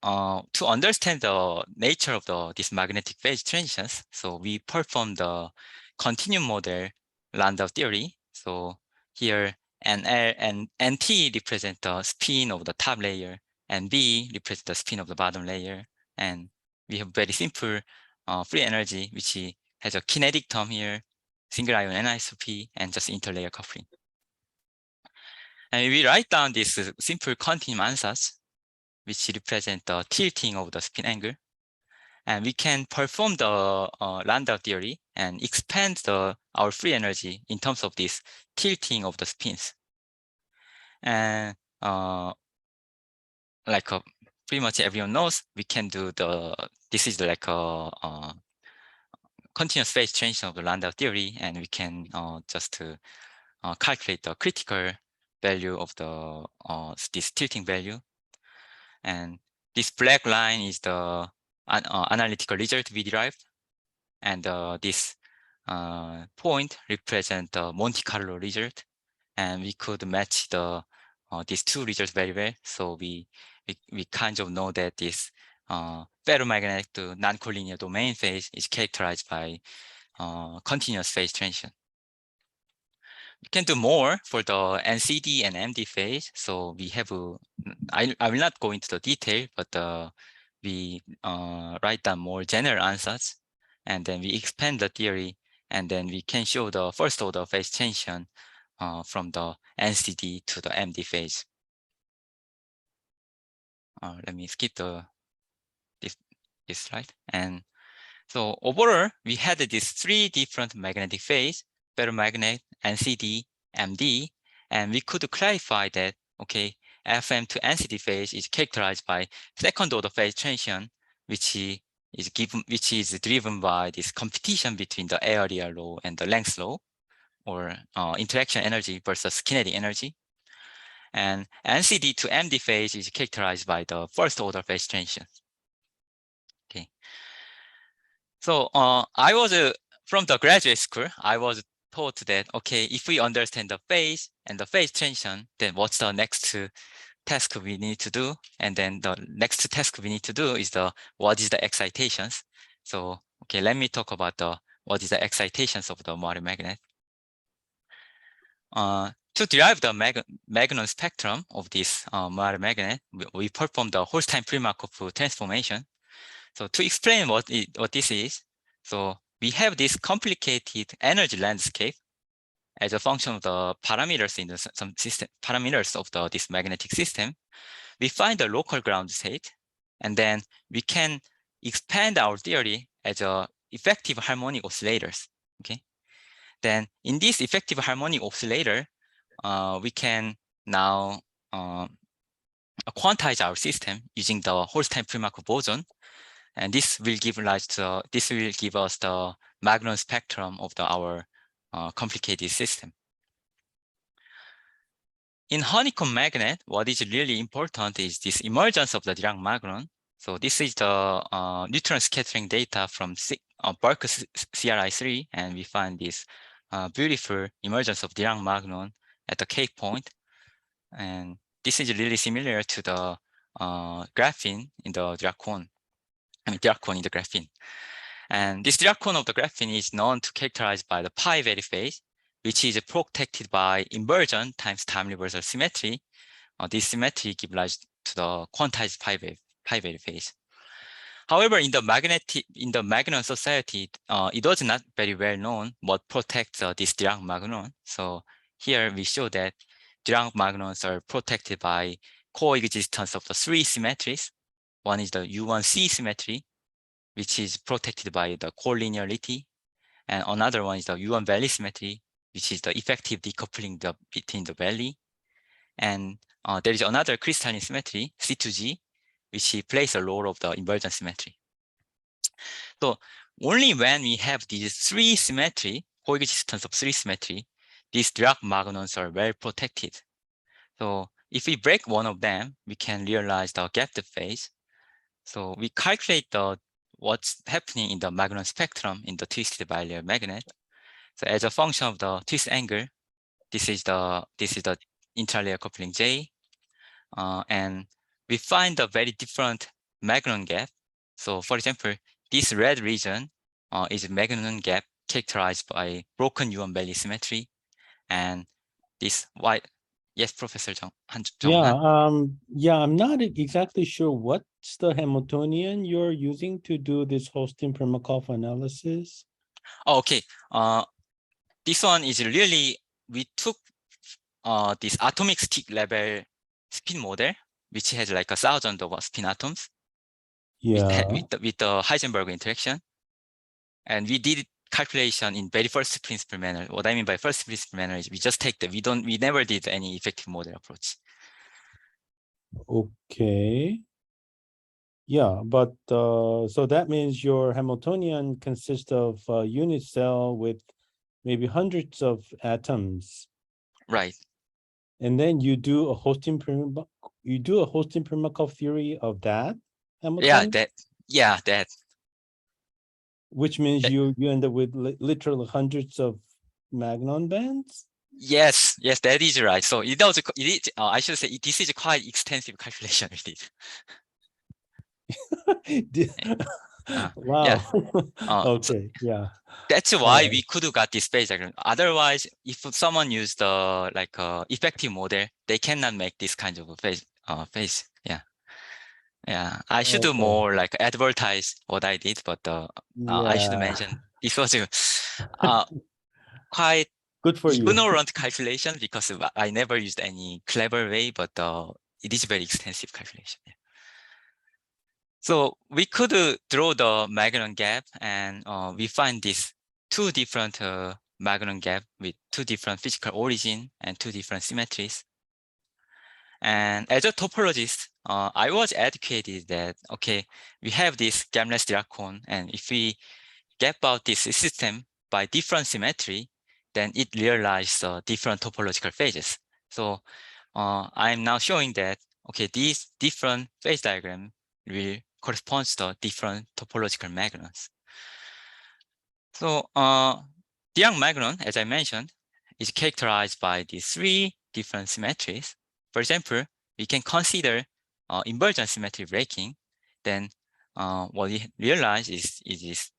[SPEAKER 2] to understand the nature of this magnetic phase transitions, so we perform the continuum model Lambda theory. So here NL and NT represent the spin of the top layer, and B represent the spin of the bottom layer. And we have very simple free energy, which has a kinetic term here, single ion anisotropy, and just interlayer coupling. And we write down this simple continuum ansatz, which represent the tilting of the spin angle. And we can perform the Lambda theory and expand our free energy in terms of this tilting of the spins. And pretty much everyone knows, we can do this is like a continuous phase transition of the Lambda theory, and we can just calculate the critical value of this tilting value. And this black line is the analytical result we derived, and this point represents the Monte Carlo result, and we could match these two results very well. So we kind of know that this ferromagnetic to non-collinear domain phase is characterized by continuous phase transition. We can do more for the NCD and MD phase. So we have I will not go into the detail, but we write down more general answers, and then we expand the theory, and then we can show the first order phase transition from the NCD to the MD phase. Let me skip this slide. And so overall, we had these three different magnetic phase: ferromagnet, NCD, MD, and we could clarify that, okay, FM to NCD phase is characterized by second order phase transition, which is driven by this competition between the area law and the length law, or interaction energy versus kinetic energy. And NCD to MD phase is characterized by the first order phase transition. Okay. So I was from the graduate school, I was taught that, okay, if we understand the phase and the phase transition, then what's the next task we need to do? And then the next task we need to do is what is the excitations? So, okay, let me talk about what is the excitations of the Moire magnet. To derive the Magnon spectrum of this Moire magnet, we perform the Holstein-Primakov transformation. So to explain what this is, so we have this complicated energy landscape as a function of the parameters in some system parameters of this magnetic system. We find the local ground state, and then we can expand our theory as effective harmonic oscillators. Okay, then in this effective harmonic oscillator, we can now quantize our system using the Holstein-Primakov boson. And this will give us the Magnon spectrum of our complicated system. In honeycomb magnet, what is really important is this emergence of the Dirac Magnon. So this is the neutron scattering data from bulk CRI3, and we find this beautiful emergence of Dirac Magnon at the K point. And this is really similar to the graphene in the Dirac cone. Dirac cone in the graphene. And this Dirac cone of the graphene is known to characterize by the pi vary phase, which is protected by inversion times time reversal symmetry. This symmetry gives rise to the quantized pi vary phase. However, in the Magnon society, it was not very well known what protects this Dirac Magnon. So here we show that Dirac Magnons are protected by coexistence of the three symmetries. One is the U1C symmetry, which is protected by the collinearity. And another one is the U1 valley symmetry, which is the effective decoupling between the valley. And there is another crystalline symmetry, C2G, which plays a role of the inversion symmetry. So only when we have these three symmetry, coexistence of three symmetry, these Dirac Magnons are well protected. So if we break one of them, we can realize the gap depth phase. So we calculate what's happening in the Magnon spectrum in the twisted bilayer magnet. So as a function of the twist angle, this is the interlayer coupling J, and we find a very different Magnon gap. So for example, this red region is Magnon gap characterized by broken Yuan Bailey symmetry, and this white. Yes, Professor Jong-han.
[SPEAKER 3] Yeah, I'm not exactly sure what's the Hamiltonian you're using to do this Hostin-Primakov analysis.
[SPEAKER 2] Oh, okay. This one is really, we took this atomic stick level spin model, which has like 1,000 of spin atoms
[SPEAKER 3] Yeah.
[SPEAKER 2] with the Heisenberg interaction. And we did calculation in very first principle manner. What I mean by first principle manner is we just take the, we never did any effective model approach.
[SPEAKER 3] Okay. Yeah, but so that means your Hamiltonian consists of a unit cell with maybe hundreds of atoms.
[SPEAKER 2] Right.
[SPEAKER 3] And then you do a Hostin-Primakov theory of that Hamiltonian?
[SPEAKER 2] Yeah, that.
[SPEAKER 3] Which means you end up with literally hundreds of Magnon bands?
[SPEAKER 2] Yes, that is right. So it was, I should say, this is a quite extensive calculation we did.
[SPEAKER 3] Wow.
[SPEAKER 2] Yeah.
[SPEAKER 3] Okay, yeah.
[SPEAKER 2] That's why we could have got this phase diagram. Otherwise, if someone used the effective model, they cannot make this kind of a phase. Yeah. I should do more like advertise what I did, but I should mention this was quite
[SPEAKER 3] good for you.
[SPEAKER 2] Ignorant calculation because I never used any clever way, but it is very extensive calculation. Yeah. So we could draw the Magnon gap, and we find these two different Magnon gap with two different physical origin and two different symmetries. And as a topologist, I was educated that, okay, we have this gapless Dirac cone, and if we gap out this system by different symmetry, then it realizes different topological phases. So I'm now showing that, okay, these different phase diagram will correspond to different topological magnons. So Dirac magnon, as I mentioned, is characterized by these three different symmetries. For example, we can consider invergent symmetry breaking. Then what we realize is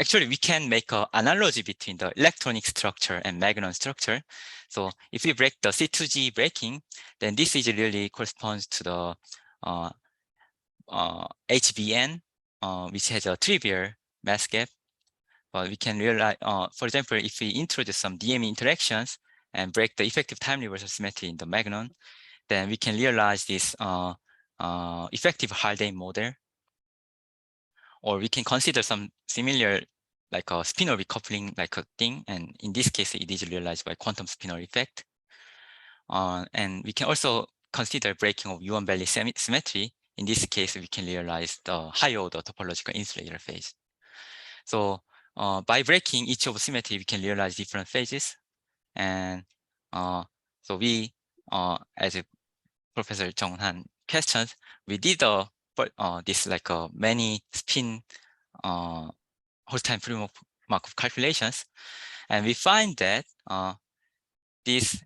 [SPEAKER 2] actually, we can make an analogy between the electronic structure and Magnon structure. So if we break the C2G breaking, then this is really corresponds to the HBN, which has a trivial mass gap. But we can realize, for example, if we introduce some DME interactions and break the effective time reversal symmetry in the Magnon, then we can realize this effective Haldane model. Or we can consider some similar, like a spinor recoupling like a thing. And in this case, it is realized by quantum spinor effect. And we can also consider breaking of Yuan Bailey symmetry. In this case, we can realize the higher order topological insulator phase. So by breaking each of symmetry, we can realize different phases. And so we, as a Professor Jong-han questions, we did this like many spin Hostin-Primakov calculations, and we find that this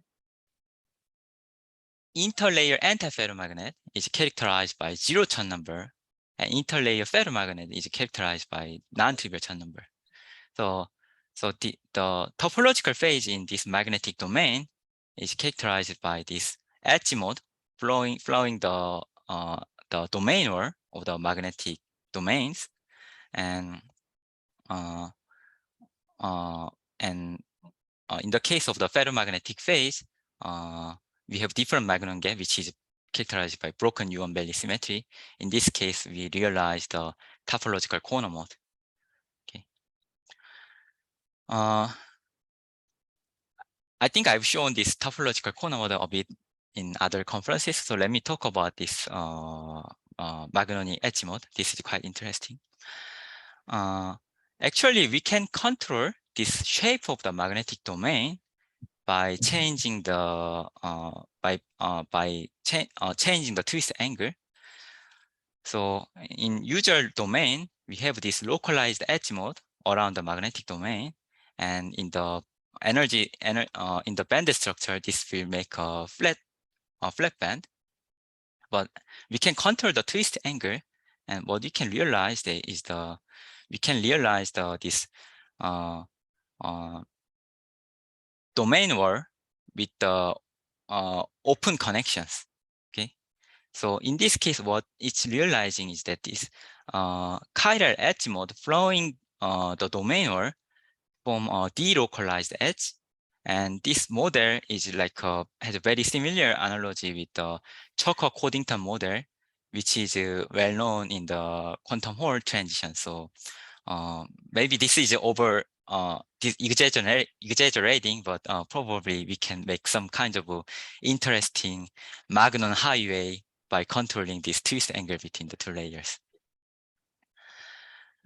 [SPEAKER 2] interlayer antiferromagnet is characterized by zero Chern number, and interlayer ferromagnet is characterized by non-trivial Chern number. So the topological phase in this magnetic domain is characterized by this H-mode flowing the domain of the magnetic domains, and in the case of the ferromagnetic phase, we have different Magnon gap, which is characterized by broken Yuan Bailey symmetry. In this case, we realize the topological corner mode. Okay. I think I've shown this topological corner mode a bit in other conferences. So let me talk about this Magnoni edge mode. This is quite interesting. Actually, we can control this shape of the magnetic domain by changing the changing the twist angle. So in usual domain, we have this localized edge mode around the magnetic domain, and in the in the band structure, this will make a flat band. But we can control the twist angle, And what we can realize is this domain wall with the open connections. Okay, so in this case, what it's realizing is that this chiral edge mode flowing the domain wall from a delocalized edge, and this model is like has a very similar analogy with the Choker-Coddington model, which is well known in the quantum Hall transition. So maybe this is exaggerating, but probably we can make some kind of interesting Magnon highway by controlling this twist angle between the two layers.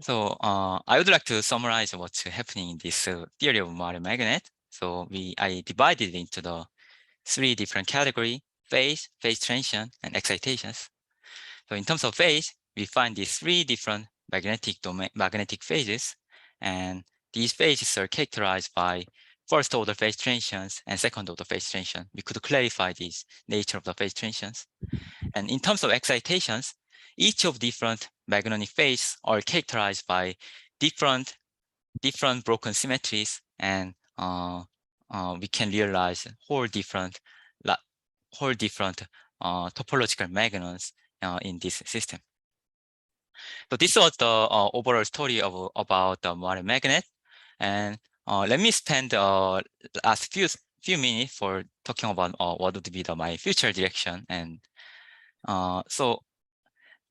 [SPEAKER 2] So I would like to summarize what's happening in this theory of Moire magnet. So I divided it into the 3 different categories: phase transition, and excitations. So in terms of phase, we find these 3 different magnetic phases, and these phases are characterized by first order phase transitions and second order phase transition. We could clarify this nature of the phase transitions. And in terms of excitations, each of different magnetic phases are characterized by different broken symmetries, and we can realize whole different topological magnons in this system. So this was the overall story about the Moire magnet, and let me spend the last few minutes for talking about what would be my future direction. And so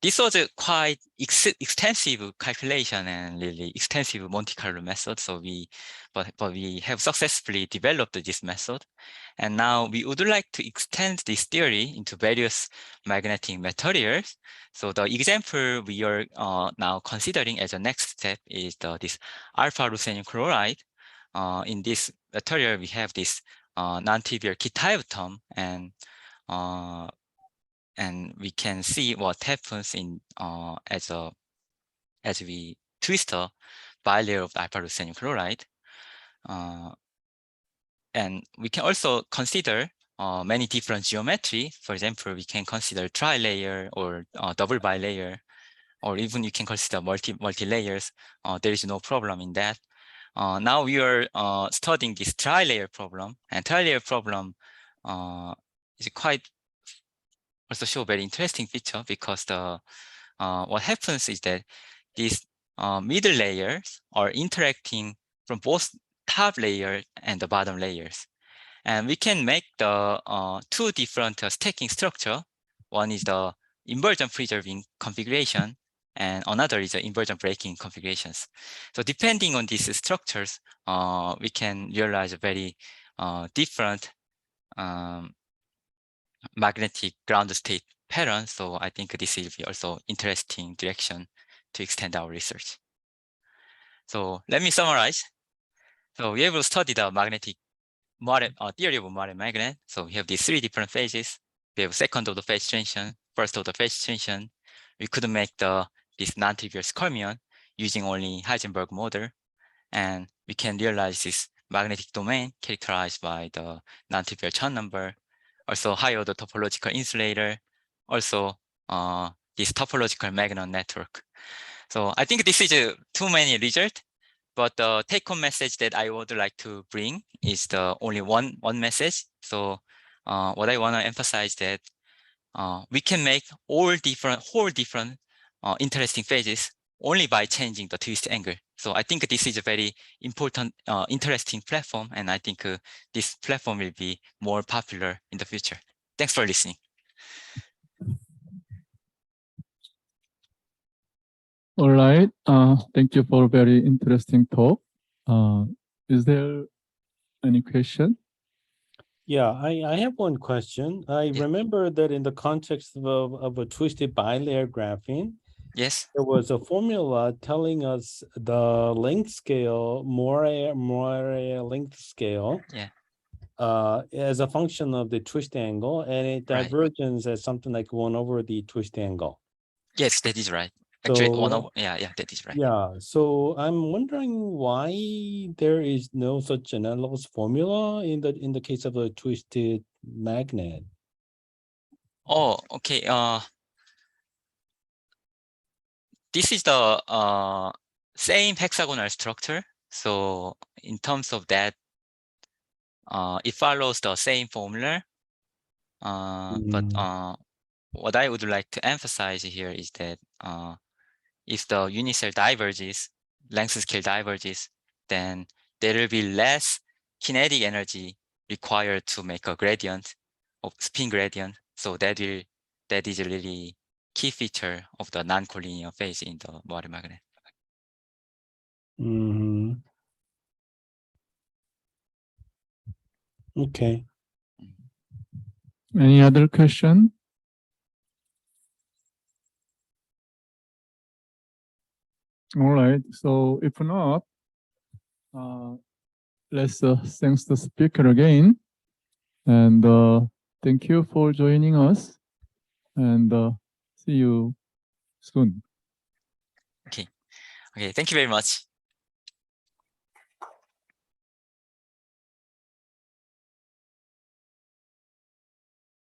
[SPEAKER 2] this was a quite extensive calculation and really extensive Monte Carlo method. So but we have successfully developed this method, and now we would like to extend this theory into various magnetic materials. So the example we are now considering as a next step is this alpha ruthenium chloride. In this material, we have this non-trivial ketide term, and we can see what happens in as we twist a bilayer of the alpha ruthenium chloride. And we can also consider many different geometry. For example, we can consider tri-layer or double bilayer, or even you can consider multi-layers. There is no problem in that. Now we are studying this tri-layer problem, and tri-layer problem is quite also show very interesting feature, because what happens is that these middle layers are interacting from both top layer and the bottom layers, and we can make the 2 different stacking structure. One is the inversion preserving configuration, and another is the inversion breaking configurations. So depending on these structures, we can realize a very different magnetic ground state pattern. So I think this will be also interesting direction to extend our research. So let me summarize. So we will study the magnetic theory of Moire magnet. So we have these 3 different phases. We have second order phase transition, first order phase transition. We could make this non-trivial Chromium using only Heisenberg model, and we can realize this magnetic domain characterized by the non-trivial Chern number. Also high order topological insulator, also this topological Magnon network. So I think this is too many results, but the take-home message that I would like to bring is the only one message. So what I want to emphasize that we can make whole different interesting phases only by changing the twist angle. So I think this is a very important, interesting platform, and I think this platform will be more popular in the future. Thanks for listening.
[SPEAKER 1] All right. Thank you for a very interesting talk. Is there any question?
[SPEAKER 3] Yeah, I have one question. I remember that in the context of a twisted bilayer graphene,
[SPEAKER 2] yes,
[SPEAKER 3] there was a formula telling us the length scale, Moire length scale, as a function of the twist angle, and it diverges as something like 1 over the twist angle.
[SPEAKER 2] Yes, that is right. Actually,
[SPEAKER 3] So,
[SPEAKER 2] that is right.
[SPEAKER 3] Yeah, so I'm wondering why there is no such analogous formula in the case of a twisted magnet.
[SPEAKER 2] Oh, okay. this is the same hexagonal structure. So in terms of that, it follows the same formula. But what I would like to emphasize here is that if the unit cell diverges, length scale diverges, then there will be less kinetic energy required to make a gradient of spin gradient. So that is a really key feature of the non-collinear phase in the Moire magnet.
[SPEAKER 3] Okay.
[SPEAKER 1] Any other question? All right. So if not, let's thanks the speaker again, and thank you for joining us, and see you soon.
[SPEAKER 2] Okay, thank you very much.